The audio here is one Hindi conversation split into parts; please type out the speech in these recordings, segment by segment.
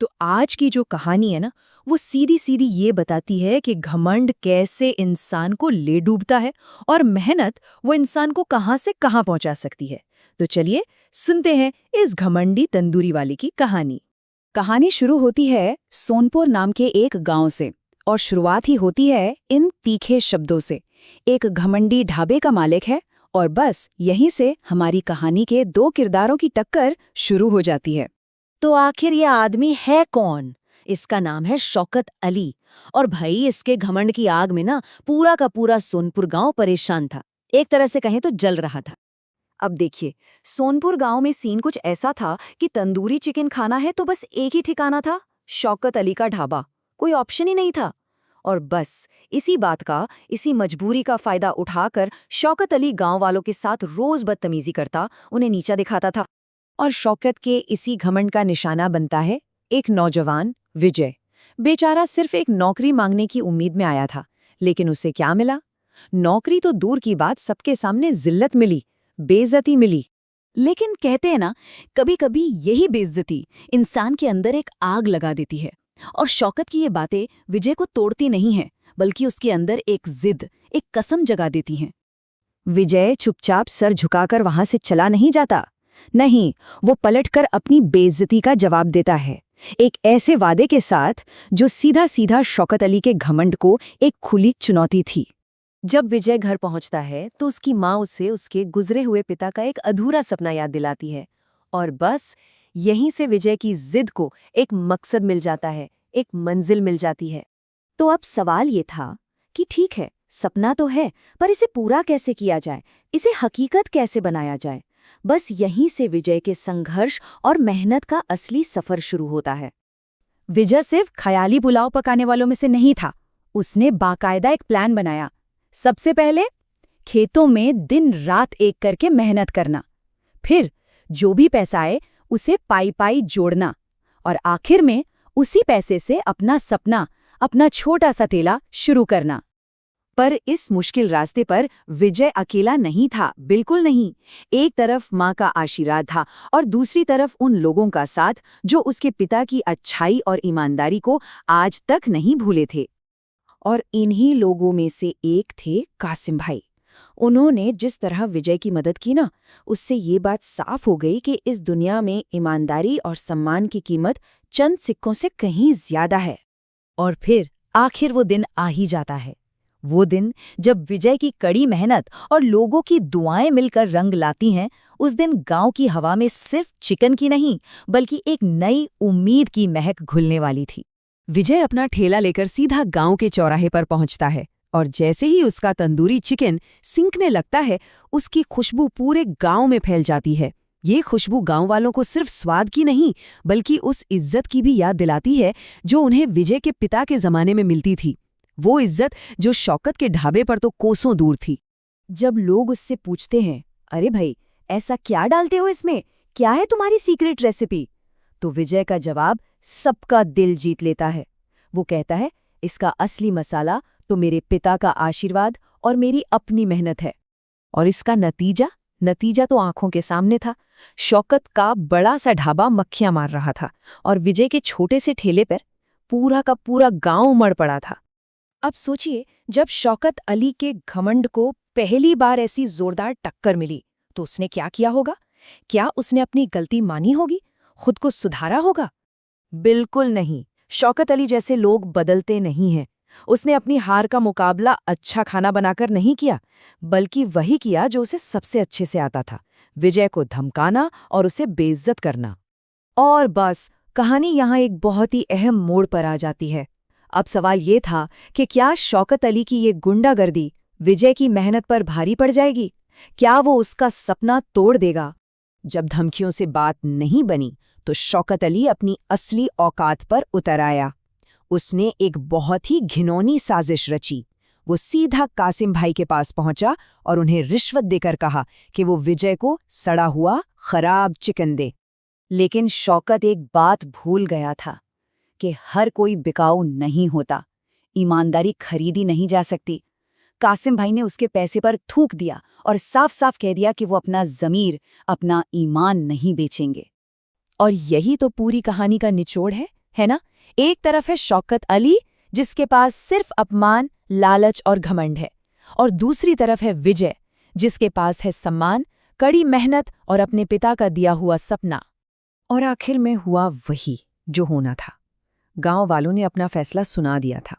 तो आज की जो कहानी है ना, वो सीधी सीधी ये बताती है कि घमंड कैसे इंसान को ले डूबता है और मेहनत वो इंसान को कहाँ से कहाँ पहुंचा सकती है। तो चलिए सुनते हैं इस घमंडी तंदूरी वाले की कहानी। कहानी शुरू होती है सोनपुर नाम के एक गांव से और शुरुआत ही होती है इन तीखे शब्दों से। एक घमंडी ढाबे का मालिक है और बस यहीं से हमारी कहानी के दो किरदारों की टक्कर शुरू हो जाती है। तो आखिर ये आदमी है कौन? इसका नाम है शौकत अली। और भाई इसके घमंड की आग में ना पूरा का पूरा सोनपुर गांव परेशान था। एक तरह से कहें तो जल रहा था। अब देखिए, सोनपुर गांव में सीन कुछ ऐसा था कि तंदूरी चिकन खाना है तो बस एक ही ठिकाना था, शौकत अली का ढाबा। कोई ऑप्शन ही नहीं था। और बस इसी मजबूरी का फायदा उठाकर शौकत अली गांव वालों के साथ रोज बदतमीजी करता, उन्हें नीचा दिखाता था। और शौकत के इसी घमंड का निशाना बनता है एक नौजवान विजय। बेचारा सिर्फ एक नौकरी मांगने की उम्मीद में आया था, लेकिन उसे क्या मिला? नौकरी तो दूर की बात, सबके सामने जिल्लत मिली, बेइज्जती मिली। लेकिन कहते हैं ना, कभी कभी यही बेइज्जती इंसान के अंदर एक आग लगा देती है। और शौकत की ये बातें विजय को तोड़ती नहीं हैं, बल्कि उसके अंदर एक जिद, एक कसम जगा देती हैं। विजय चुपचाप सर झुकाकर वहां से चला नहीं जाता। नहीं, वो पलटकर अपनी बेइज्जती का जवाब देता है, एक ऐसे वादे के साथ जो सीधा सीधा शौकत अली के घमंड को एक खुली चुनौती थी। जब विजय घर पहुंचता है तो उसकी माँ उसे उसके गुजरे हुए पिता का एक अधूरा सपना याद दिलाती है। और बस यहीं से विजय की जिद को एक मकसद मिल जाता है, एक मंजिल मिल जाती है। तो अब सवाल ये था कि ठीक है, सपना तो है, पर इसे पूरा कैसे किया जाए, इसे हकीकत कैसे बनाया जाए? बस यहीं से विजय के संघर्ष और मेहनत का असली सफर शुरू होता है। विजय सिर्फ ख्याली पुलाव पकाने वालों में से नहीं था। उसने बाकायदा एक प्लान बनाया। सबसे पहले खेतों में दिन रात एक करके मेहनत करना, फिर जो भी पैसा आए उसे पाई पाई जोड़ना, और आखिर में उसी पैसे से अपना सपना, अपना छोटा सा ठेला शुरू करना। पर इस मुश्किल रास्ते पर विजय अकेला नहीं था, बिल्कुल नहीं। एक तरफ माँ का आशीर्वाद था और दूसरी तरफ उन लोगों का साथ जो उसके पिता की अच्छाई और ईमानदारी को आज तक नहीं भूले थे। और इन्हीं लोगों में से एक थे कासिम भाई। उन्होंने जिस तरह विजय की मदद की ना, उससे ये बात साफ हो गई कि इस दुनिया में ईमानदारी और सम्मान की कीमत चंद सिक्कों से कहीं ज्यादा है। और फिर आखिर वो दिन आ ही जाता है। वो दिन जब विजय की कड़ी मेहनत और लोगों की दुआएं मिलकर रंग लाती हैं। उस दिन गांव की हवा में सिर्फ चिकन की नहीं, बल्कि एक नई उम्मीद की महक घुलने वाली थी। विजय अपना ठेला लेकर सीधा गांव के चौराहे पर पहुंचता है और जैसे ही उसका तंदूरी चिकन सिंकने लगता है, उसकी खुशबू पूरे गांव में फैल जाती है। ये खुशबू गांव वालों को सिर्फ स्वाद की नहीं, बल्कि उस इज्जत की भी याद दिलाती है जो उन्हें विजय के पिता के जमाने में मिलती थी। वो इज्जत जो शौकत के ढाबे पर तो कोसों दूर थी। जब लोग उससे पूछते हैं, अरे भाई, ऐसा क्या डालते हो इसमें, क्या है तुम्हारी सीक्रेट रेसिपी? तो विजय का जवाब सबका दिल जीत लेता है। वो कहता है, इसका असली मसाला तो मेरे पिता का आशीर्वाद और मेरी अपनी मेहनत है। और इसका नतीजा तो आंखों के सामने था। शौकत का बड़ा सा ढाबा मक्खियां मार रहा था और विजय के छोटे से ठेले पर पूरा का पूरा गांव उमड़ पड़ा था। अब सोचिए, जब शौकत अली के घमंड को पहली बार ऐसी जोरदार टक्कर मिली तो उसने क्या किया होगा? क्या उसने अपनी गलती मानी होगी, खुद को सुधारा होगा? बिल्कुल नहीं। शौकत अली जैसे लोग बदलते नहीं हैं। उसने अपनी हार का मुकाबला अच्छा खाना बनाकर नहीं किया, बल्कि वही किया जो उसे सबसे अच्छे से आता था, विजय को धमकाना और उसे बेइज्जत करना। और बस कहानी यहाँ एक बहुत ही अहम मोड़ पर आ जाती है। अब सवाल ये था कि क्या शौकत अली की ये गुंडागर्दी विजय की मेहनत पर भारी पड़ जाएगी? क्या वो उसका सपना तोड़ देगा? जब धमकियों से बात नहीं बनी तो शौकत अली अपनी असली औकात पर उतर आया। उसने एक बहुत ही घिनौनी साजिश रची। वो सीधा कासिम भाई के पास पहुंचा और उन्हें रिश्वत देकर कहा कि वो विजय को सड़ा हुआ खराब चिकन दे। लेकिन शौकत एक बात भूल गया था कि हर कोई बिकाऊ नहीं होता, ईमानदारी खरीदी नहीं जा सकती। कासिम भाई ने उसके पैसे पर थूक दिया और साफ साफ कह दिया कि वो अपना ज़मीर, अपना ईमान नहीं बेचेंगे। और यही तो पूरी कहानी का निचोड़ है। है ना? एक तरफ है शौकत अली, जिसके पास सिर्फ अपमान, लालच और घमंड है, और दूसरी तरफ है विजय, जिसके पास है सम्मान, कड़ी मेहनत और अपने पिता का दिया हुआ सपना। और आखिर में हुआ वही जो होना था। गांव वालों ने अपना फैसला सुना दिया था।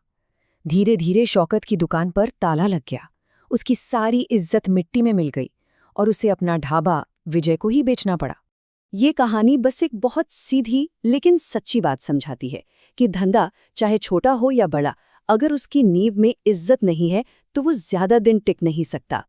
धीरे धीरे शौकत की दुकान पर ताला लग गया। उसकी सारी इज्जत मिट्टी में मिल गई और उसे अपना ढाबा विजय को ही बेचना पड़ा। ये कहानी बस एक बहुत सीधी लेकिन सच्ची बात समझाती है कि धंधा चाहे छोटा हो या बड़ा, अगर उसकी नींव में इज्जत नहीं है तो वो ज्यादा दिन टिक नहीं सकता।